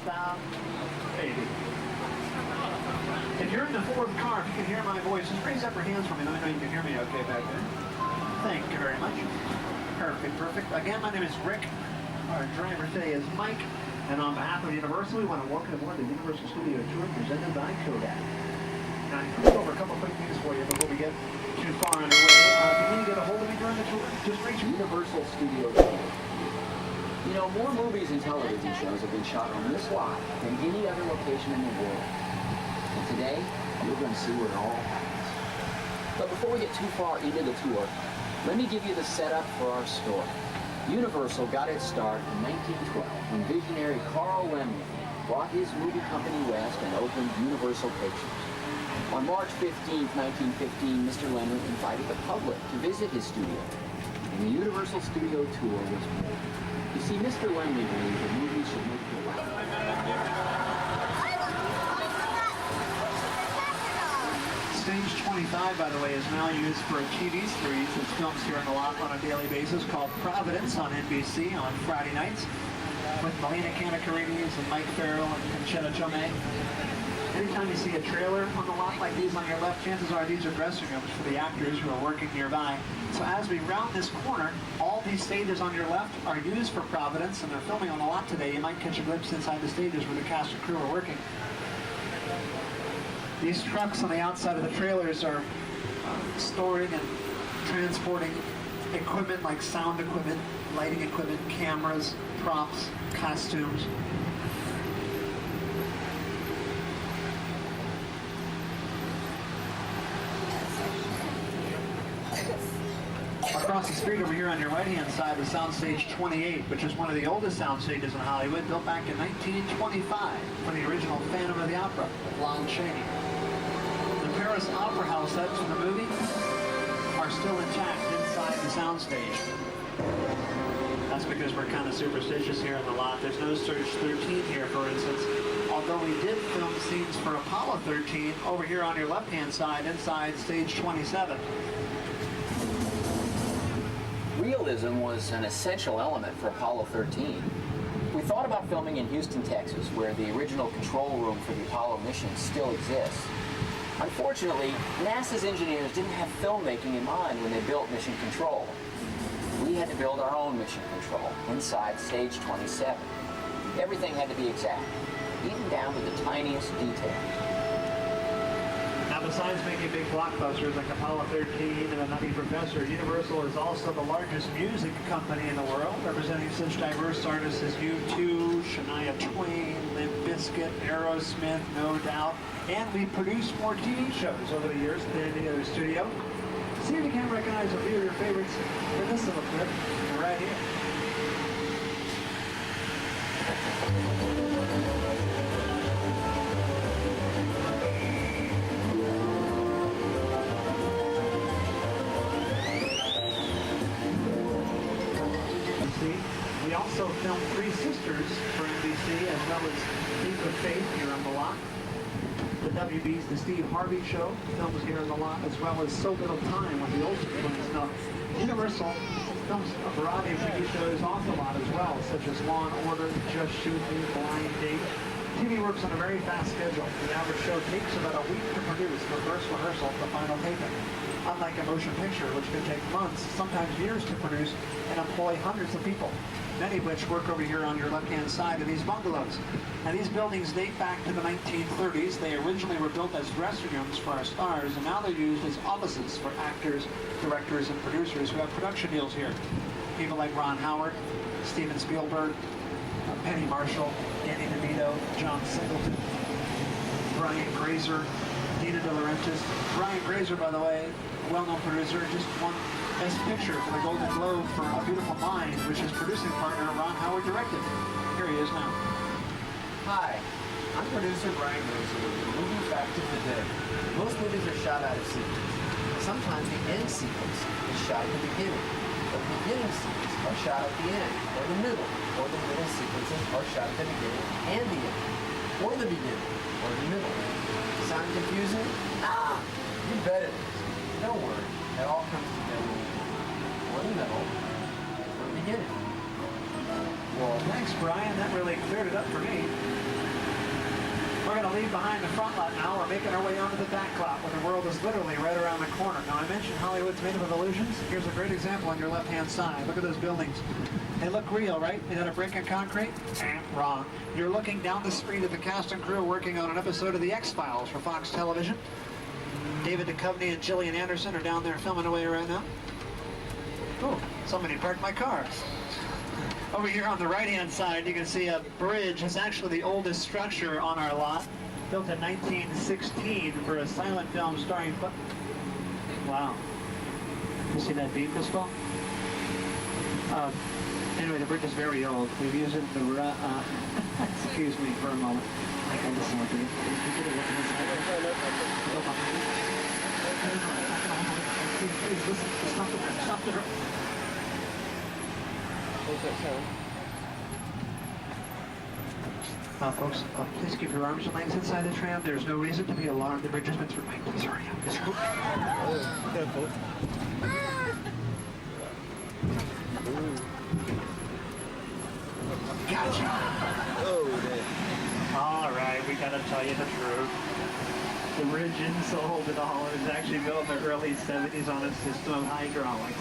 Stop. Baby. If you're in the Ford car, if you can hear my voice, just raise up your hands for me. Let me know you can hear me okay back there. Thank you very much. Perfect, perfect. Again, my name is Rick. Our driver today is Mike. And on behalf of Universal, we want to welcome aboard the Universal Studio Tour presented by Kodak. Now, I'm going to go over a couple quick things for you before we get too far underway. If you need to get a hold of me during the tour, just reach Universal Studio Tour. You know, more movies and television shows have been shot on this lot than any other location in the world. And today, you're going to see where it all happens. But before we get too far into the tour, let me give you the setup for our story. Universal got its start in 1912 when visionary Carl Laemmle brought his movie company west and opened Universal Pictures. On March 15, 1915, Mr. Laemmle invited the public to visit his studio, and the Universal Studio Tour was born. You see, Mr. Laemmle believed that movies should make you laugh. Stage 25, by the way, is now used for a TV series that films here on the lot on a daily basis called Providence on NBC on Friday nights with Melina Kanakarides and Mike Farrell and Conchetta Chomé. Anytime you see a trailer on the lot like these on your left, chances are these are dressing rooms for the actors who are working nearby. So as we round this corner, all these stages on your left are used for Providence, and they're filming on the lot today. You might catch a glimpse inside the stages where the cast and crew are working. These trucks on the outside of the trailers are storing and transporting equipment like sound equipment, lighting equipment, cameras, props, costumes. Across the street over here on your right-hand side is Soundstage 28, which is one of the oldest sound stages in Hollywood, built back in 1925 for the original Phantom of the Opera with Lon Chaney. The Paris Opera House sets from the movie are still intact inside the soundstage. That's because we're kind of superstitious here in the lot. There's no Surge 13 here, for instance. Although we did film scenes for Apollo 13 over here on your left-hand side inside stage 27. Realism was an essential element for Apollo 13. We thought about filming in Houston, Texas, where the original control room for the Apollo mission still exists. Unfortunately, NASA's engineers didn't have filmmaking in mind when they built Mission Control. We had to build our own Mission Control inside stage 27. Everything had to be exact, even down to the tiniest details. Now, besides making big blockbusters like Apollo 13 and The Nutty Professor, Universal is also the largest music company in the world, representing such diverse artists as U2, Shania Twain, Limp Bizkit, Aerosmith, No Doubt, and we produced more TV shows over the years than any other studio. See if you can recognize a few of your favorites for this little clip right here. We also filmed Three Sisters for NBC, as well as Leap of Faith here on the lot. The WB's The Steve Harvey Show films here on the lot, as well as So Little Time with the Olsen twins. Now, Universal films a variety of TV shows off the lot as well, such as Law & Order, Just Shoot Me, Blind Date. TV works on a very fast schedule. The average show takes about a week to produce, from first rehearsal to final taping. Unlike a motion picture, which can take months, sometimes years to produce, and employ hundreds of people, many of which work over here on your left-hand side in these bungalows. Now, these buildings date back to the 1930s. They originally were built as dressing rooms for our stars, and now they're used as offices for actors, directors, and producers who have production deals here. People like Ron Howard, Steven Spielberg, Penny Marshall, Danny DeVito, John Singleton, Brian Grazer, Dina De Laurentiis. Brian Grazer, by the way, well-known producer, just won Best Picture for the Golden Globe for A Beautiful Mind, which his producing partner Ron Howard directed. Here he is now. Hi, I'm producer Brian Grazer with the movie Back to the Day. Most movies are shot out of sequence. Sometimes the end sequence is shot at the beginning, but the beginning scenes are shot at the end, or the middle sequences are shot at the beginning and the end, or the beginning, or the middle. Sound confusing? Ah, you bet it is. Don't worry, it all comes together. Or the middle, or the beginning. Well, thanks, Brian. That really cleared it up for me. to leave behind the front lot now. We're making our way onto the back lot where the world is literally right around the corner. Now, I mentioned Hollywood's made up of illusions. Here's a great example on your left-hand side. Look at those buildings. They look real, right? Made out of brick and concrete? Wrong. You're looking down the street at the cast and crew working on an episode of The X-Files for Fox Television. David Duchovny and Gillian Anderson are down there filming away right now. Oh, somebody parked my car. Over here on the right-hand side, you can see a bridge. It's actually the oldest structure on our lot, built in 1916 for a silent film starring... Wow. You see that beat this fall? Anyway, the bridge is very old. We've used it the... excuse me for a moment. I can listen to you. Please listen. Stop the... Folks, please keep your arms and legs inside the tram. There's no reason to be alarmed. The bridge has been through. Please hurry up. Just go. Gotcha. All right, we gotta tell you the truth. The bridge insole at all is actually built in the early 70s on a system of hydraulics.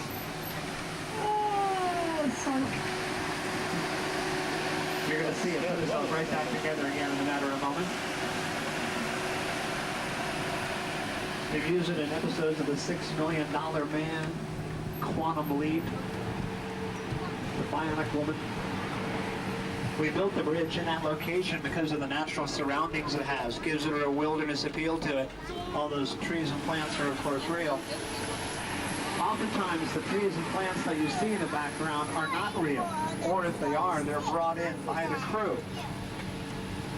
You're going to see it put itself right back together again in a matter of moments. They've used it in episodes of The $6 Million Man, Quantum Leap, The Bionic Woman. We built the bridge in that location because of the natural surroundings it has. Gives it a wilderness appeal to it. All those trees and plants are, of course, real. Oftentimes, the trees and plants that you see in the background are not real. Or if they are, they're brought in by the crew.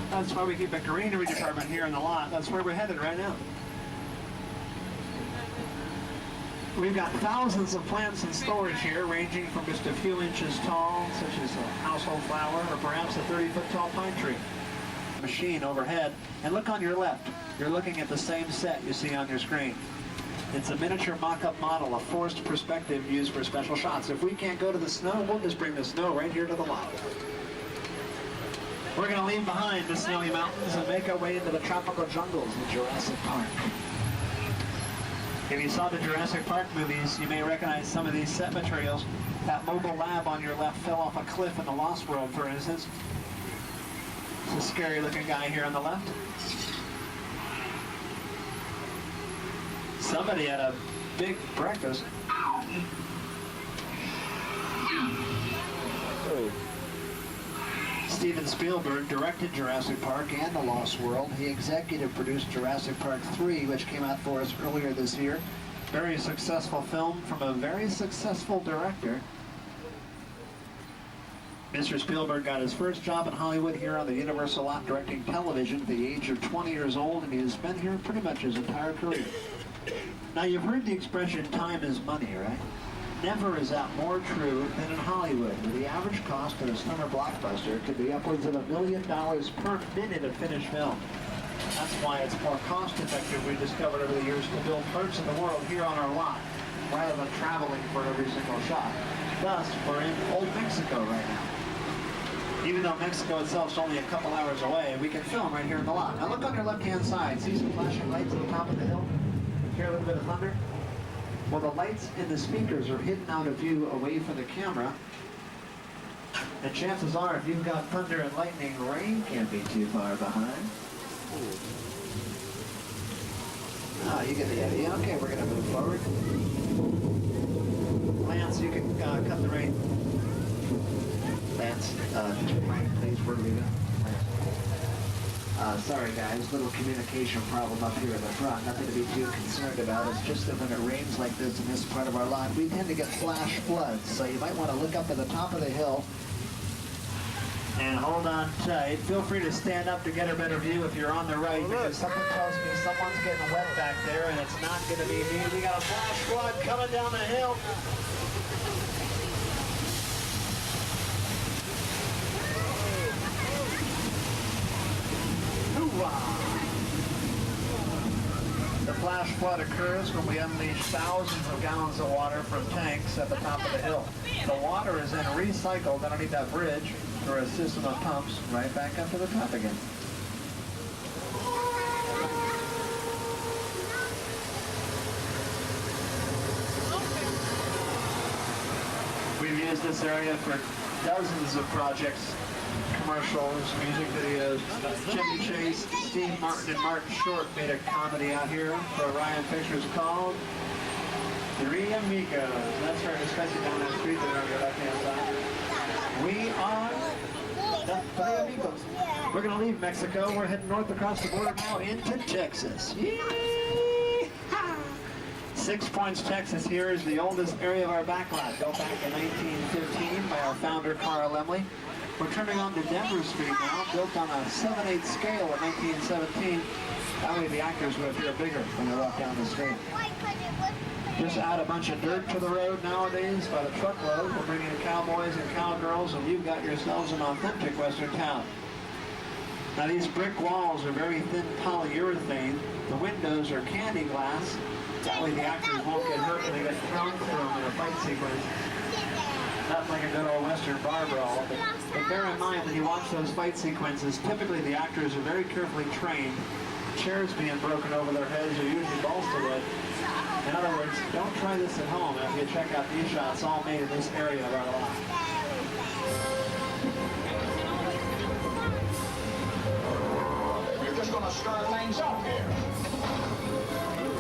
That's why we keep a greenery department here in the lot. That's where we're headed right now. We've got thousands of plants in storage here, ranging from just a few inches tall, such as a household flower, or perhaps a 30-foot tall pine tree. Machine overhead. And look on your left. You're looking at the same set you see on your screen. It's a miniature mock-up model, a forced perspective used for special shots. If we can't go to the snow, we'll just bring the snow right here to the lot. We're going to leave behind the snowy mountains and make our way into the tropical jungles of Jurassic Park. If you saw the Jurassic Park movies, you may recognize some of these set materials. That mobile lab on your left fell off a cliff in the Lost World, for instance. It's a scary-looking guy here on the left. Somebody had a big breakfast. Steven Spielberg directed Jurassic Park and The Lost World. He executive produced Jurassic Park 3, which came out for us earlier this year. Very successful film from a very successful director. Mr. Spielberg got his first job in Hollywood here on the Universal lot directing television at the age of 20 years old, and he has been here pretty much his entire career. Now, you've heard the expression, time is money, right? Never is that more true than in Hollywood, where the average cost of a summer blockbuster could be upwards of $1 million per minute of finished film. That's why it's more cost-effective, we've discovered over the years, to build parts of the world here on our lot, rather than traveling for every single shot. Thus, we're in Old Mexico right now. Even though Mexico itself is only a couple hours away, we can film right here in the lot. Now look on your left-hand side. See some flashing lights at the top of the hill? Hear a little bit of thunder? Well, the lights and the speakers are hidden out of view away from the camera. And chances are, if you've got thunder and lightning, rain can't be too far behind. Ah, you get the idea. Okay, we're going to move forward. Lance, you can cut the rain. Lance, rain, please, where do we go? Sorry guys, little communication problem up here in the front. Nothing to be too concerned about. It's just that when it rains like this in this part of our lot, we tend to get flash floods. So you might want to look up at the top of the hill and hold on tight. Feel free to stand up to get a better view if you're on the right, because something tells me someone's getting wet back there, and it's not going to be me. We got a flash flood coming down the hill. The flash flood occurs when we unleash thousands of gallons of water from tanks at the top of the hill. The water is then recycled underneath that bridge through a system of pumps right back up to the top again. used this area for dozens of projects, commercials, music videos. Chevy Chase, Steve Martin, and Martin Short made a comedy out here for Orion Pictures called Three Amigos. That's right, especially down that street there on your left-hand side. We are the Three Amigos. We're going to leave Mexico. We're heading north across the border now into Texas. Yee-haw! 6 Points, Texas here is the oldest area of our backlot, built back in 1915 by our founder, Carl Lemley. We're turning on to Denver Street now, built on a 7/8 scale in 1917. That way the actors would appear bigger when they walk down the street. Just add a bunch of dirt to the road nowadays by the truckload. We're bringing in cowboys and cowgirls, and you've got yourselves an authentic Western town. Now these brick walls are very thin polyurethane. The windows are candy glass. That way the actors won't get hurt when they get thrown through them in a fight sequence. Not like a good old Western bar brawl. But bear in mind, when you watch those fight sequences, typically the actors are very carefully trained. Chairs being broken over their heads are usually bolstered with. In other words, don't try this at home after you check out these shots all made in this area of our lot. We're just going to start things up here.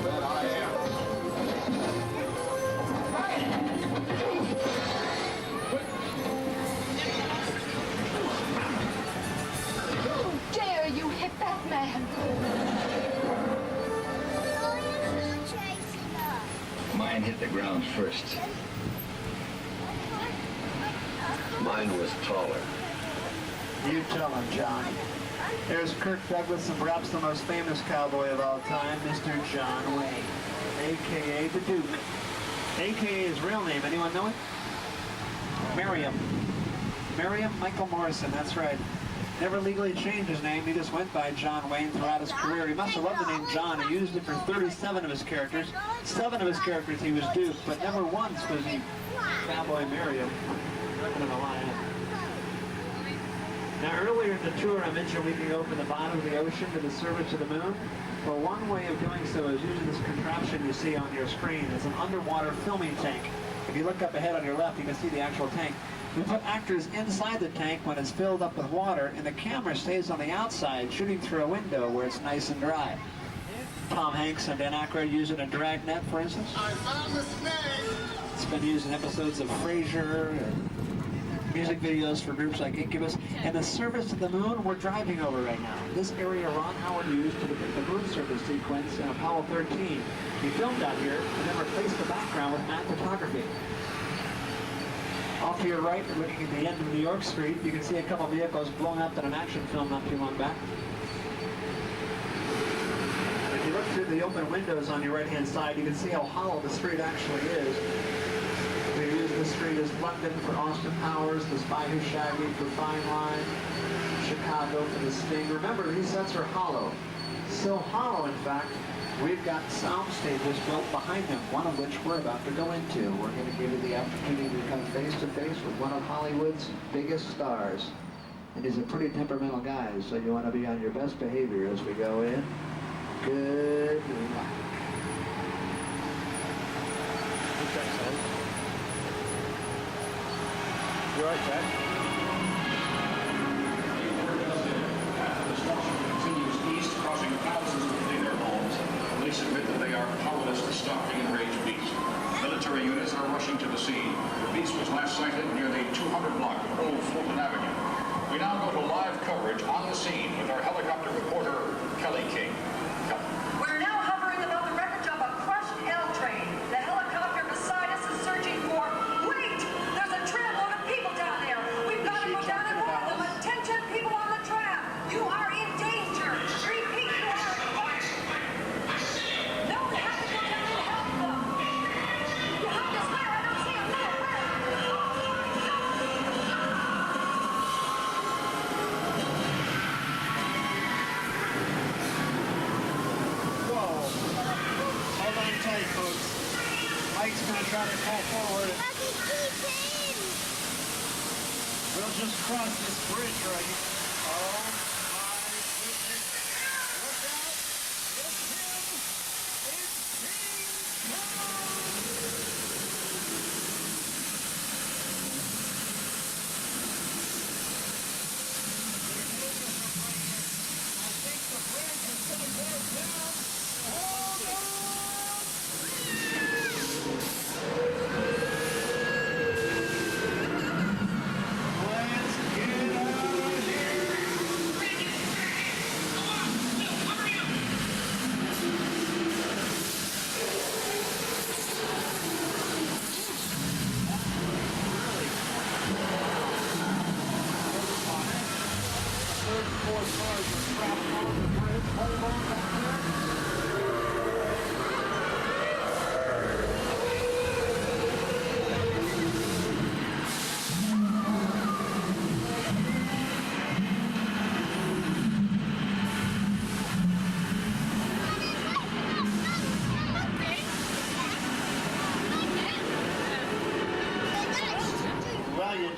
That I am. How dare you hit that man? Mine hit the ground first. Mine was taller. You tell him, John. There's Kirk Douglas and perhaps the most famous cowboy of all time, Mr. John Wayne, a.k.a. the Duke. A.k.a. his real name. Anyone know it? Merriam. Merriam Michael Morrison, that's right. Never legally changed his name. He just went by John Wayne throughout his career. He must have loved the name John. He used it for 37 of his characters. 7 of his characters he was Duke, but never once was he Cowboy Merriam. I don't know why. Now earlier in the tour I mentioned we can go from the bottom of the ocean to the surface of the moon. Well, one way of doing so is using this contraption you see on your screen. It's an underwater filming tank. If you look up ahead on your left, you can see the actual tank. We put actors inside the tank when it's filled up with water, and the camera stays on the outside, shooting through a window where it's nice and dry. Tom Hanks and Dan Aykroyd use it in Dragnet, for instance. I found the snake! It's been used in episodes of Frasier, and music videos for groups like Incubus. And the surface of the moon we're driving over right now. This area Ron Howard used to depict the moon surface sequence in Apollo 13. He filmed out here and then replaced the background with matte photography. Off to your right, you're looking at the end of New York Street. You can see a couple vehicles blown up in an action film not too long back. If you look through the open windows on your right-hand side, you can see how hollow the street actually is. We use this street as London for Austin Powers, the Spy Who Shagged Me for Fine Line, Chicago for The Sting. Remember, these sets are hollow. So hollow, in fact, we've got sound stages built behind them, one of which we're about to go into. We're going to give you the opportunity to come face-to-face with one of Hollywood's biggest stars. And he's a pretty temperamental guy, so you want to be on your best behavior as we go in. Good luck. You all right, Jack? Destruction continues east, causing thousands to flee their homes. Police admit that they are powerless to stop the enraged beast. Military units are rushing to the scene. The beast was last sighted near the 200 block of Old Fulton Avenue. We now go to live coverage on the scene with our helicopter reporter, Kelly King. Kelly. We're now hovering above the wreckage of a crushed L train. The helicopter beside us is searching for... Wait! There's a tramload of people down there. We've got to go down and warn them. Attention, people on the tram. You are in danger. Repeat, you are... No, we have to go down and help them. Behind us, where? I don't see them. Where? Whoa. Hold on tight, folks. Mike's going to try to call forward. We'll just cross this bridge right here. Oh, my goodness. Look out. It's him. It's King Kong. Four cars are trapped on the bridge. Hold on back there. Well, you know,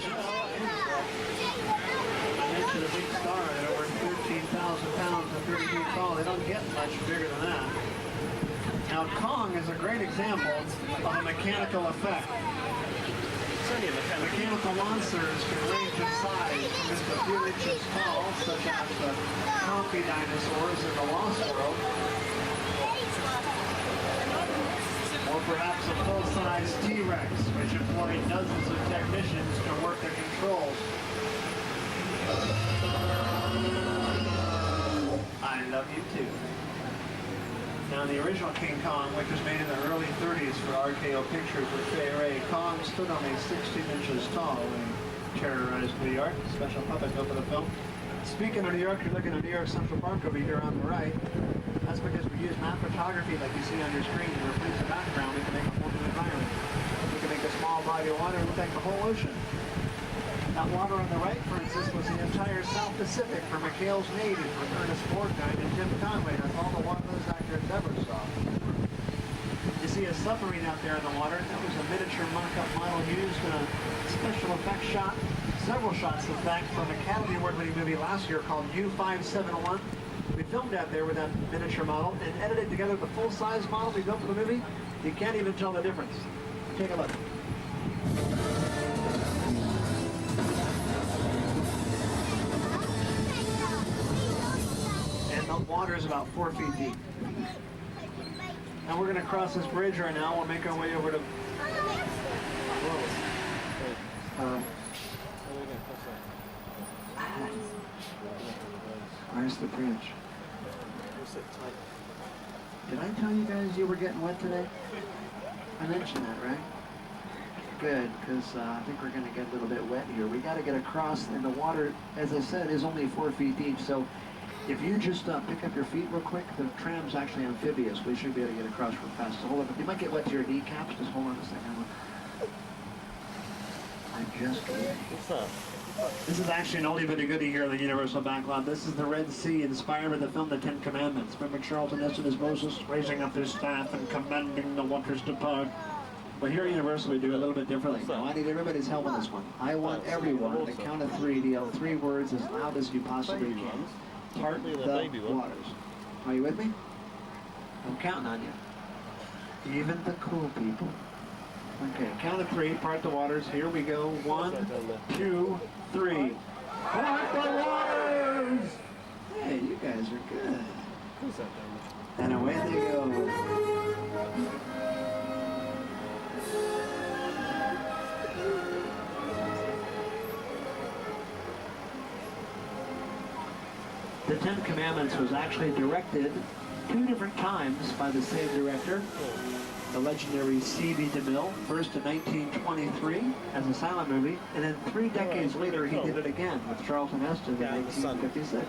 I mentioned a big star at over 13,000 pounds and 30 feet tall. They don't get much bigger than that. Now, Kong is a great example of a mechanical effect. Mechanical monsters can range in size from just a few inches tall, such as the Compy dinosaurs in the Lost World, or perhaps a full-size T-Rex, which employed dozens of technicians to work the controls. I love you too. Now, in the original King Kong, which was made in the early 30s for RKO Pictures with Fay Ray, Kong stood only 16 inches tall when he terrorized New York. Special puppet built for the film. Speaking of New York, you're looking at New York Central Park over here on the right. That's because we use map photography like you see on your screen to replace the background. We can make a whole new environment. We can make a small body of water look like the whole ocean. That water on the right, for instance, was the entire South Pacific for McHale's Navy, from Ernest Borgnine and Tim Conway. That's all the water those actors ever saw. You see a submarine out there in the water. That was a miniature mock-up model used in a special effects shot. Several shots, in fact, from an Academy Award-winning movie last year called U-571. We filmed out there with that miniature model and edited together the full-size model we built for the movie. You can't even tell the difference. Take a look. And the water is about 4 feet deep. Now we're going to cross this bridge right now. We'll make our way over to... Where's the bridge? Did I tell you guys you were getting wet today? I mentioned that, right? Good, because I think we're going to get a little bit wet here. We got to get across, and the water, as I said, is only 4 feet deep. So if you just pick up your feet real quick, the tram's actually amphibious. We should be able to get across real fast. So hold on. You might get wet to your kneecaps. Just hold on a second. I'm just kidding. What's up? This is actually an oldie but a goodie here on the Universal Backlot. This is the Red Sea, inspired by the film The Ten Commandments. Remember Charlton Heston as Moses, raising up his staff and commanding the waters to part. But here at Universal, we do it a little bit differently. Now, I need everybody's help on this one. I want everyone, at the count of three, to yell 3 words as loud as you possibly can. Part the waters. Are you with me? I'm counting on you. Even the cool people. Okay, count of 3, part the waters. Here we go. 1, 2, 3. Part the waters! Hey, you guys are good. And away they go. The Ten Commandments was actually directed 2 different times by the same director, the legendary C.B. DeMille, first in 1923 as a silent movie, and then 3 decades later he did it again with Charlton Heston in 1956.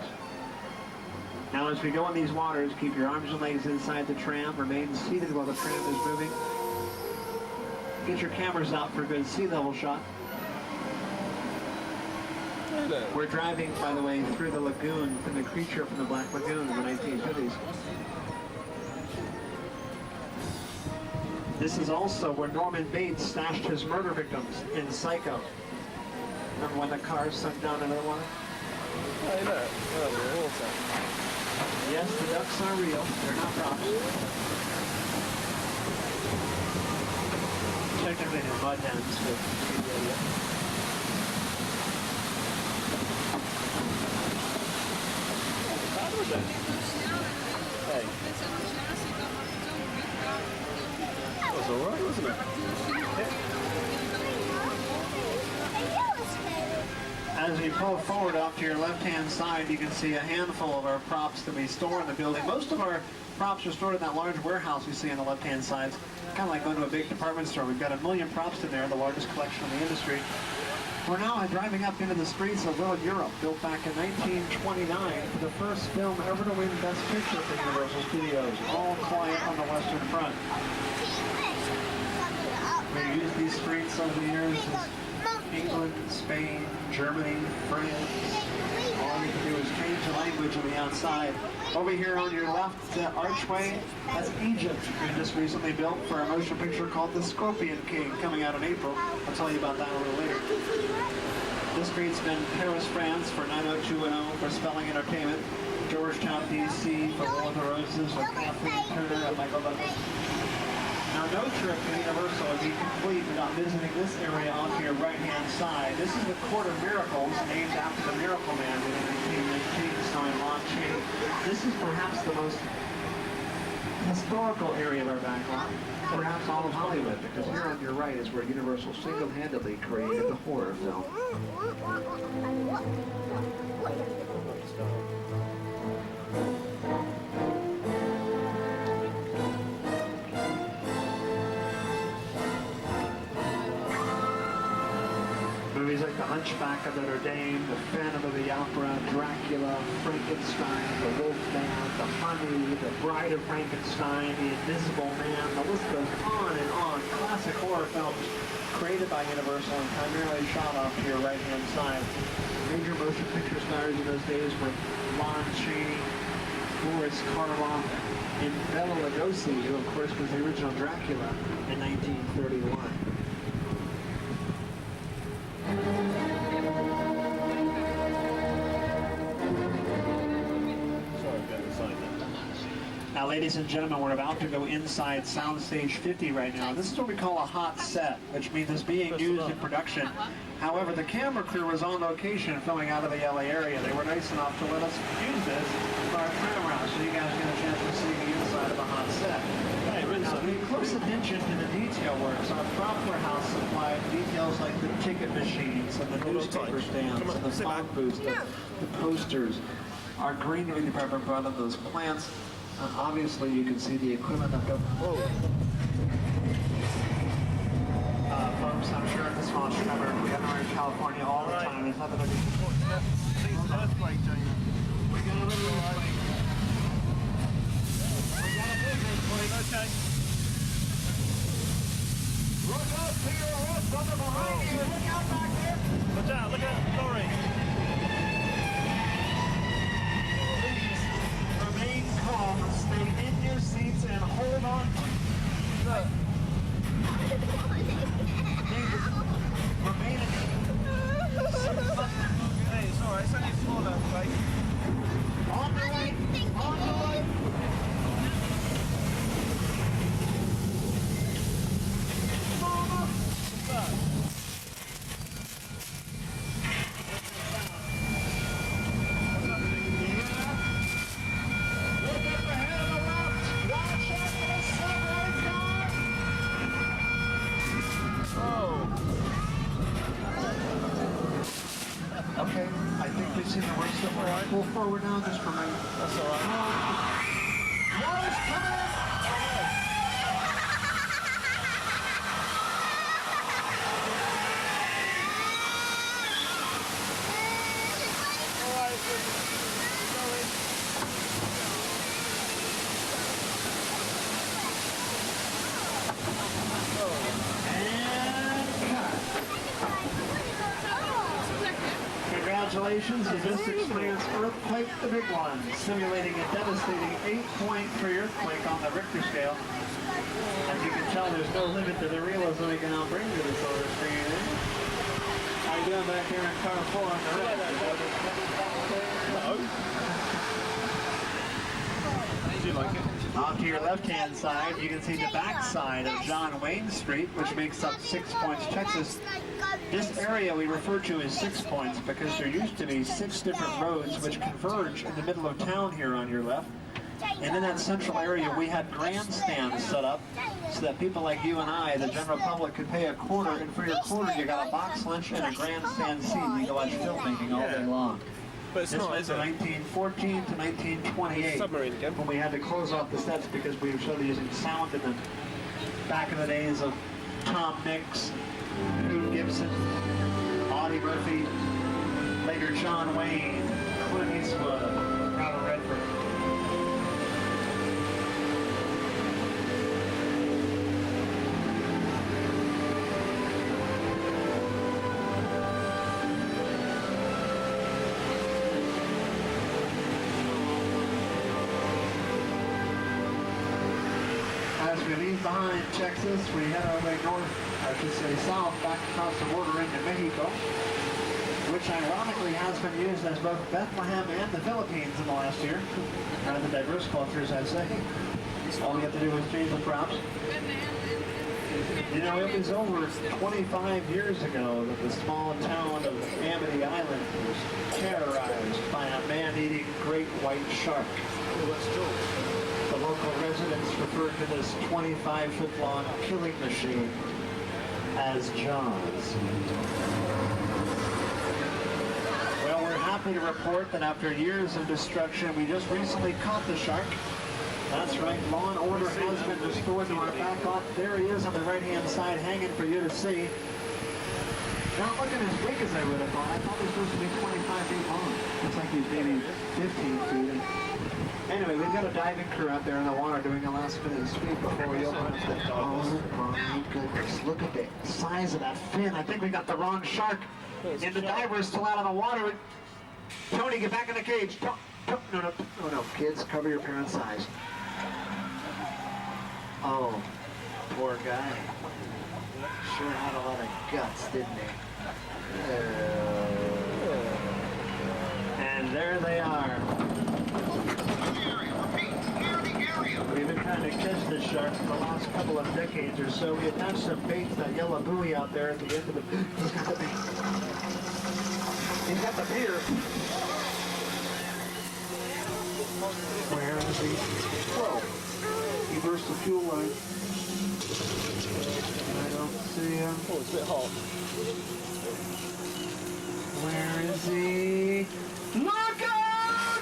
Now as we go on these waters, keep your arms and legs inside the tram, remain seated while the tram is moving. Get your cameras out for a good sea level shot. We're driving, by the way, through the lagoon, from the creature from the Black Lagoon in the 1950s. This is also where Norman Bates stashed his murder victims in Psycho. Remember when the car sunk down into the water? Yes, the ducks are real. They're not props. Technically, the mud dams, but Hey. That was alright, wasn't it? As we pull forward off to your left-hand side, you can see a handful of our props that we store in the building. Most of our props are stored in that large warehouse you see on the left-hand side. It's kind of like going to a big department store. We've got 1 million props in there, the largest collection in the industry. We're now driving up into the streets of Little Europe, built back in 1929, the first film ever to win Best Picture for Universal Studios, All Quiet on the Western Front. We used these streets over the years as England, Spain, Germany, France. All you can do is change the language on the outside. Over here on your left, the archway, that's Egypt. We just recently built for a motion picture called The Scorpion King, coming out in April. I'll tell you about that a little later. This street's been Paris, France for 90210 for Spelling Entertainment, Georgetown, D.C. for War of the Roses with Kathleen Turner and Michael Douglas. Now, no trip to Universal would be complete without visiting this area on your right-hand side. This is the Court of Miracles, named after the Miracle Man in 1919, starring Lon Chaney. This is perhaps the most historical area of our backlot, perhaps all of Hollywood, because here on your right is where Universal single-handedly created the horror film. Movies like The Hunchback of Notre Dame, The Phantom of the Opera, Dracula, Frankenstein, The Wolfman, The Mummy, The Bride of Frankenstein, The Invisible Man, the list goes on and on. Classic horror films created by Universal and primarily shot off to your right-hand side. Major motion picture stars in those days were Lon Chaney, Boris Karloff, and Bela Lugosi, who of course was the original Dracula in 1931. Now, ladies and gentlemen, we're about to go inside Soundstage 50 right now. This is what we call a hot set, which means it's being used in production. However, the camera crew was on location filming out of the LA area. They were nice enough to let us use this for our camera, so you guys get a chance to see the inside of a hot set. Now, pay close attention to the detail works. Our proper house supplied details like the ticket machines and the newspaper stands and the phone booths, the posters. Our greenery department brought in those plants. Obviously, you can see the equipment that goes. Folks, I'm sure this one's covered. We have in California all the time. There's nothing to do. We got a little earthquake. We got a big earthquake. Okay. Look up to your left, brother, behind you. Look out back there. Watch out, look out, sorry. Remain calm, stay in your seats, and hold on. Remain in. Hey, it's alright, it's only a small earthquake. On the right, on the right. Okay, I think we've seen the worst of it. Right. Pull forward now, just for me. That's all right. Water's coming in! Congratulations, you just experienced Earthquake the Big One, simulating a devastating 8.3 earthquake on the Richter scale. As you can tell, there's no limit to the realism we can now bring to this solar screen. How you doing back here in car 4 on the right? Did you like it? Off to your left-hand side, you can see the back side of John Wayne Street, which makes up 6 Points, Texas. This area we refer to as 6 Points because there used to be 6 different roads which converge in the middle of town here on your left. And in that central area, we had grandstands set up so that people like you and I, the general public, could pay a quarter, and for your quarter, you got a box lunch and a grandstand seat. You can watch filmmaking all day long. But it's this not, was is it? 1914 to 1928, Submarine again. when we had to close off the sets because we were sort of using sound in them. Back in the days of Tom Mix, Hugh Gibson, audio Eddie Murphy, later John Wayne, Clint Eastwood, Robert Redford. As we leave behind Texas, we head our way north, I should say south, back across the border into Mexico, which ironically has been used as both Bethlehem and the Philippines in the last year. Rather diverse cultures, I'd say. All we have to do is change the props. You know, it was over 25 years ago that the small town of Amity Island was terrorized by a man-eating great white shark. The local residents referred to this 25-foot-long killing machine as Jaws. Well, we're happy to report that after years of destruction, we just recently caught the shark. That's right, law and order has been restored to our backlot. There he is on the right-hand side, hanging for you to see. Not looking as big as I would have thought. I thought he was supposed to be 25 feet long. Looks like he's maybe 15 feet. Anyway, we've got a diving crew out there in the water doing a last minute sweep before we open up the... Oh my goodness, look at the size of that fin. I think we got the wrong shark. And the diver's still out of the water. Tony, get back in the cage. No, kids, cover your parents' eyes. Oh, poor guy. Sure had a lot of guts, didn't he? And there they are. We've been trying to catch this shark for the last couple of decades or so. We attached some bait to that yellow buoy out there at the end of the... He's got the pier. Where is he? Whoa. He burst the fuel line. I don't see him. Oh, it's a bit hot. Where is he? Look out!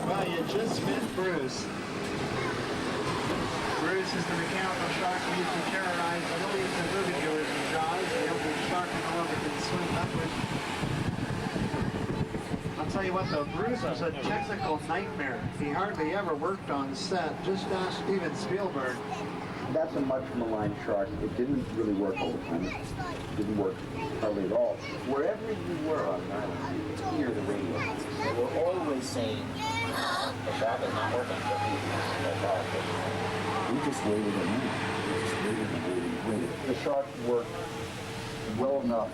Well, you just met Bruce. Bruce is the mechanical shark used to terrorize the millions of moviegoers in Jaws, the only shark in the world that can swim upwards. I'll tell you what though, Bruce was a technical nightmare. He hardly ever worked on set. Just ask Steven Spielberg. That's a much maligned shark. It didn't really work all the time. It didn't work hardly at all. Wherever you were on an island, you could hear the radio. They were always saying, the shark is not working. We just waited and waited. The shark worked well enough.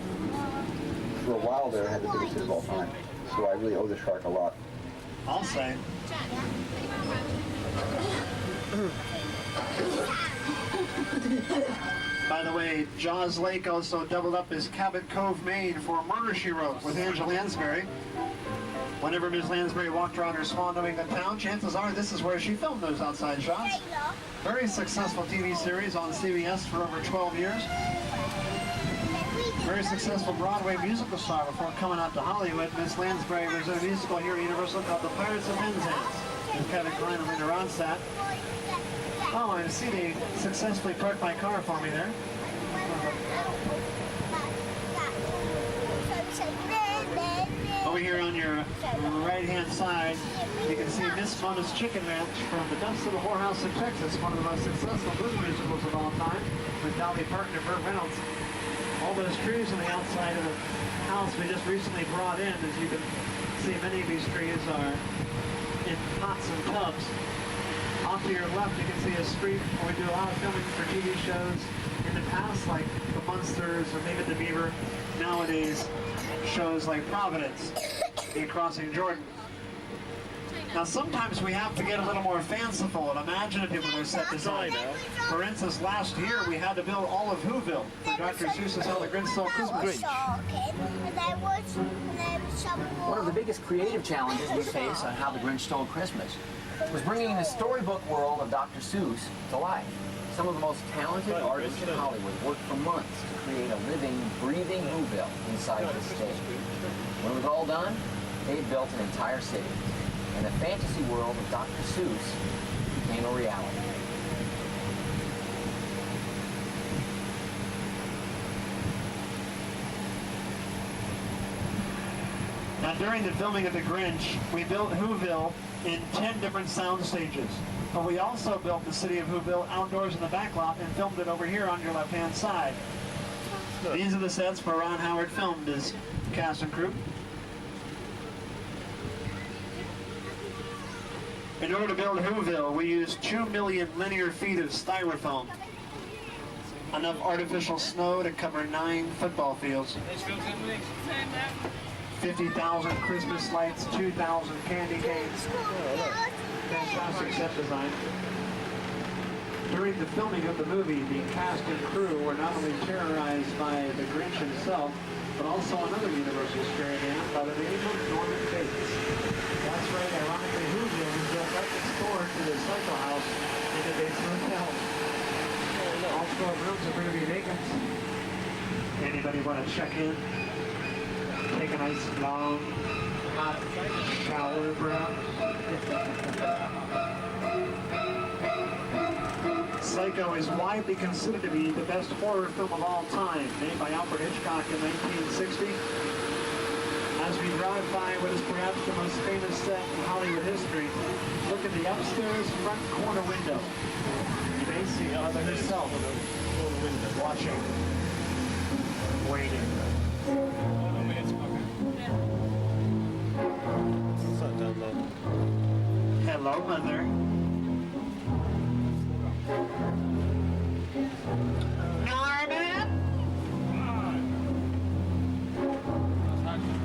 For a while there, it had the biggest hit of all time. So I really owe the shark a lot. I'll say. By the way, Jaws Lake also doubled up as Cabot Cove, Maine for Murder, She Wrote with Angela Lansbury. Whenever Ms. Lansbury walked around her small New England town, chances are this is where she filmed those outside shots. Very successful TV series on CBS for over 12 years. Very successful Broadway musical star before coming out to Hollywood. Ms. Lansbury was in a musical here at Universal called The Pirates of Penzance with Kevin Kline and Linda Ronstadt. Oh, I see they successfully parked my car for me there. Over here on your right-hand side, you can see Miss Mona's Chicken Ranch from The Dust of the Whorehouse in Texas, one of the most successful movie musicals of all time, with Dolly Parton and Burt Reynolds. All those trees on the outside of the house we just recently brought in. As you can see, many of these trees are in pots and tubs. Off to your left, you can see a street where we do a lot of filming for TV shows in the past, like The Munsters or Maybe the Beaver. Nowadays, shows like Providence in Crossing Jordan. Now, sometimes we have to get a little more fanciful and imaginative when we set design. For instance, last year we had to build all of Whoville for Dr. Seuss's How the Grinch Stole Christmas. One of the biggest creative challenges we face on How the Grinch Stole Christmas was bringing the storybook world of Dr. Seuss to life. Some of the most talented artists in Hollywood worked for months to create a living, breathing Whoville inside the stage. When it was all done, they built an entire city, and the fantasy world of Dr. Seuss became a reality. Now, during the filming of The Grinch, we built Whoville in 10 different sound stages. But we also built the city of Whoville outdoors in the backlot and filmed it over here on your left-hand side. These are the sets where Ron Howard filmed his cast and crew. In order to build Whoville, we used 2 million linear feet of styrofoam. Enough artificial snow to cover 9 football fields. 50,000 Christmas lights, 2,000 candy canes. Fantastic set design. During the filming of the movie, the cast and crew were not only terrorized by the Grinch himself, but also another Universal stray man by the name of Norman Bates. That's right, ironically, Whoville is built right next door to the cycle house in the Bates Motel. All 12 rooms are going to be vacant. Anybody want to check in? Take a nice long hot shower, perhaps? Psycho is widely considered to be the best horror film of all time, made by Alfred Hitchcock in 1960. As we drive by what is perhaps the most famous set in Hollywood history, look at the upstairs front corner window. You may see Mother herself watching, waiting. Hello, Mother. Norman!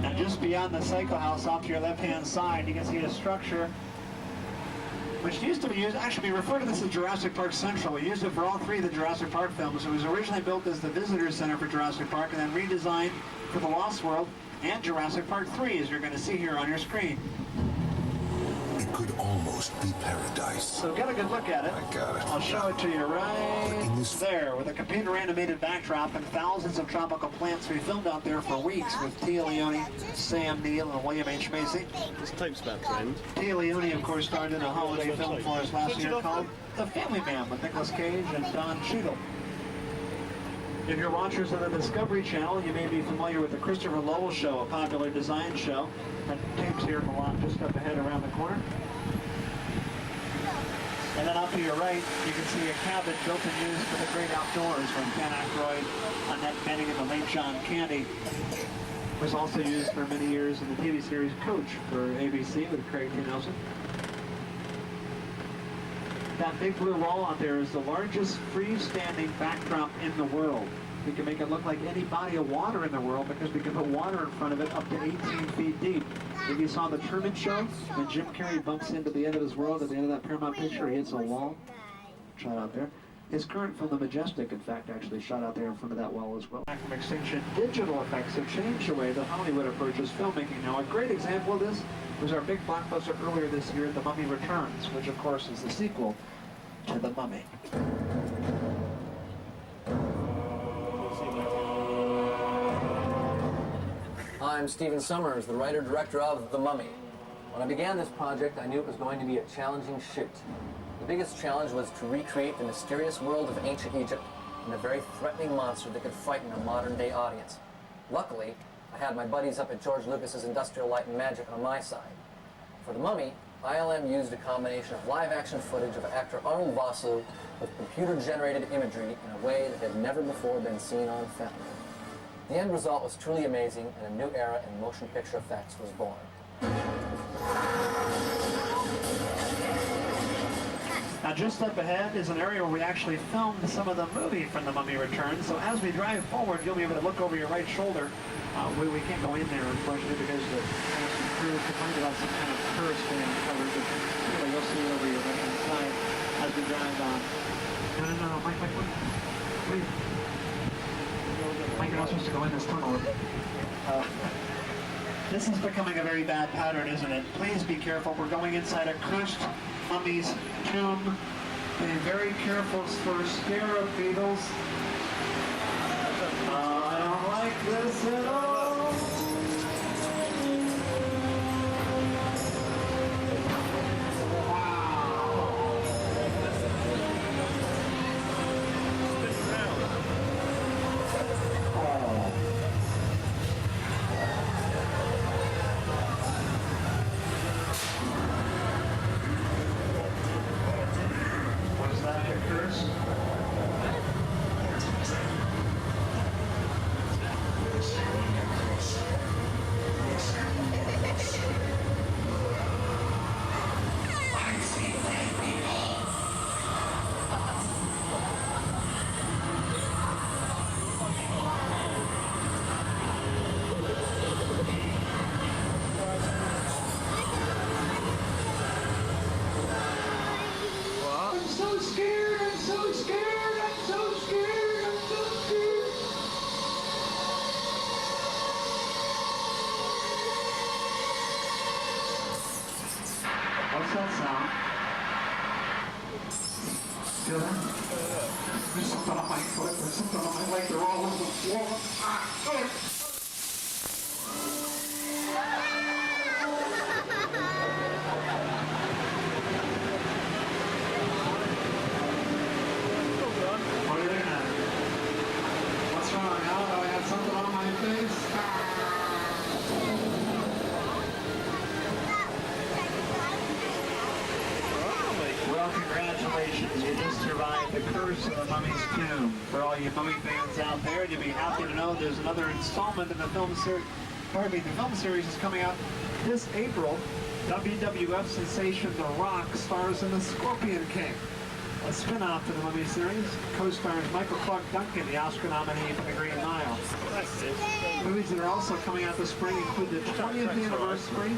And just beyond the cycle house off to your left-hand side, you can see a structure which used to be used, actually we refer to this as Jurassic Park Central. We used it for all 3 of the Jurassic Park films. It was originally built as the visitor center for Jurassic Park and then redesigned for The Lost World and Jurassic Park 3, as you're going to see here on your screen. It could almost be paradise. So get a good look at it. I got it. I'll show it to you right there with a computer-animated backdrop and thousands of tropical plants. We filmed out there for weeks with Tia Leone, Sam Neill, and William H. Macy. This tape's about to end. Tia Leone, of course, starred in a holiday film for us last year called The Family Man with Nicolas Cage and Don Cheadle. If you're watchers of the Discovery Channel, you may be familiar with the Christopher Lowell Show, a popular design show. That tape's here in the lot just up ahead around the corner. And then off to your right, you can see a cabin built and used for the great outdoors from Ken Aykroyd, Annette Bening, and the late John Candy. It was also used for many years in the TV series Coach for ABC with Craig T. Nelson. That big blue wall out there is the largest freestanding backdrop in the world. We can make it look like any body of water in the world because we can put water in front of it up to 18 feet deep. If you saw the Truman Show, when Jim Carrey bumps into the end of his world at the end of that Paramount picture, he hits a wall. Shot out there. His current film, The Majestic, in fact, actually shot out there in front of that wall as well. Back from extinction, digital effects have changed the way that Hollywood approaches filmmaking. Now, a great example of this was our big blockbuster earlier this year, The Mummy Returns, which, of course, is the sequel to The Mummy. I'm Stephen Sommers, the writer-director of The Mummy. When I began this project, I knew it was going to be a challenging shoot. The biggest challenge was to recreate the mysterious world of ancient Egypt and a very threatening monster that could frighten a modern-day audience. Luckily, I had my buddies up at George Lucas's Industrial Light and Magic on my side. For The Mummy, ILM used a combination of live-action footage of actor Arnold Vosloo with computer-generated imagery in a way that had never before been seen on film. The end result was truly amazing, and a new era in motion picture effects was born. Now, just up ahead is an area where we actually filmed some of the movie from The Mummy Returns. So as we drive forward, you'll be able to look over your right shoulder. We can't go in there, unfortunately, because the crew complained about some kind of tourist van coverage. But you'll see it over your right-hand side as we drive on. No, Mike, please. Mike, you're not supposed to go in this tunnel. This is becoming a very bad pattern, isn't it? Please be careful. We're going inside a cursed mummy's tomb. Be very careful for scarab beetles. I don't like this at all. Was that a curse? I'm so scared, I'm so scared, I'm so scared, I'm so scared. What's that sound? Feel that? There's something on my foot, there's something on my leg, they're all over the floor. What are you looking at? What's wrong? How do I have something on my face? Well, congratulations. You just survived the curse of the Mummy's Tomb. For all you Mummy fans out there, you'll be happy to know there's another installment in the film series. Pardon me, the film series is coming out this April. WWF sensation The Rock stars in The Scorpion King, a spin-off to the Mummy series. Co-stars Michael Clark Duncan, the Oscar nominee for The Green Mile. Movies that are also coming out this spring include the 20th anniversary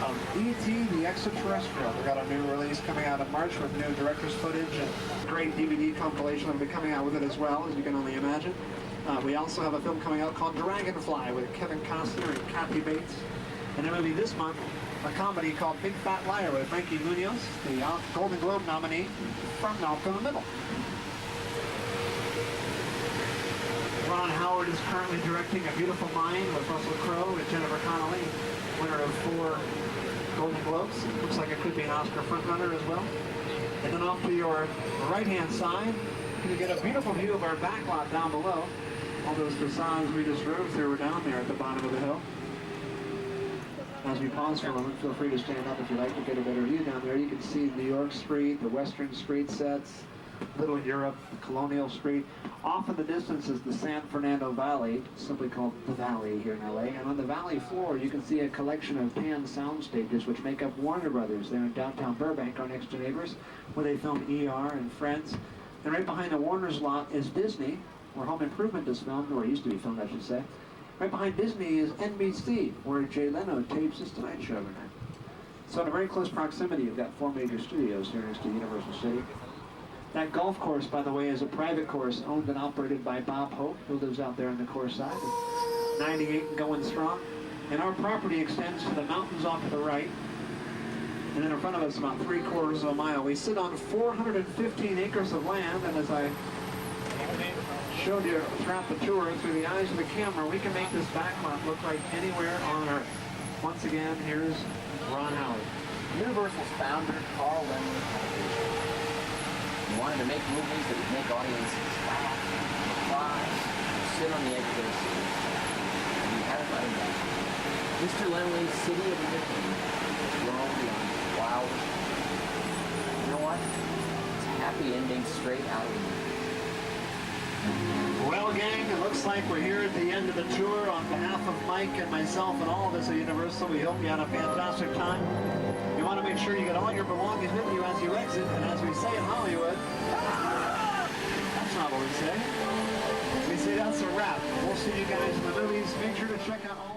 of E.T. the Extraterrestrial. We got a new release coming out in March with new director's footage and great DVD compilation that will be coming out with it as well, as you can only imagine. We also have a film coming out called Dragonfly with Kevin Costner and Kathy Bates. And a movie this month, a comedy called Big Fat Liar with Frankie Munoz, the Golden Globe nominee from Malcolm in the Middle. Ron Howard is currently directing A Beautiful Mind with Russell Crowe and Jennifer Connelly, winner of 4 Golden Globes. Looks like it could be an Oscar frontrunner as well. And then off to your right-hand side, you can get a beautiful view of our backlot down below. All those facades we just drove through are down there at the bottom of the hill. As we pause for a moment, feel free to stand up if you'd like to get a better view down there. You can see New York Street, the Western Street sets, Little Europe, the Colonial Street. Off in the distance is the San Fernando Valley, simply called the Valley here in LA. And on the valley floor, you can see a collection of pan sound stages which make up Warner Brothers. They're in downtown Burbank, our next door neighbors, where they filmed ER and Friends. And right behind the Warner's lot is Disney, where Home Improvement is filmed, or used to be filmed, I should say. Right behind Disney is NBC, where Jay Leno tapes his Tonight Show every night. So in a very close proximity, you've got 4 major studios here next to Universal City. That golf course, by the way, is a private course owned and operated by Bob Hope, who lives out there on the course side. 98 and going strong. And our property extends to the mountains off to the right. And then in front of us, about 3/4 of a mile. We sit on 415 acres of land, and as I showed you throughout the tour, through the eyes of the camera, we can make this backlot look like anywhere on Earth. Once again, here's Ron Howard. Universal's founder, Carl Laemmle, wanted to make movies that would make audiences laugh, cry, sit on the edge of their seats. And he had it right now. Mr. Laemmle's City of Entertainment has grown beyond its wildest. You know what? It's a happy ending straight out of the movie. Well, gang, it looks like we're here at the end of the tour. On behalf of Mike and myself and all of us at Universal, we hope you had a fantastic time. You want to make sure you get all your belongings with you as you exit, and as we say in Hollywood, that's not what we say. We say that's a wrap. We'll see you guys in the movies. Make sure to check out all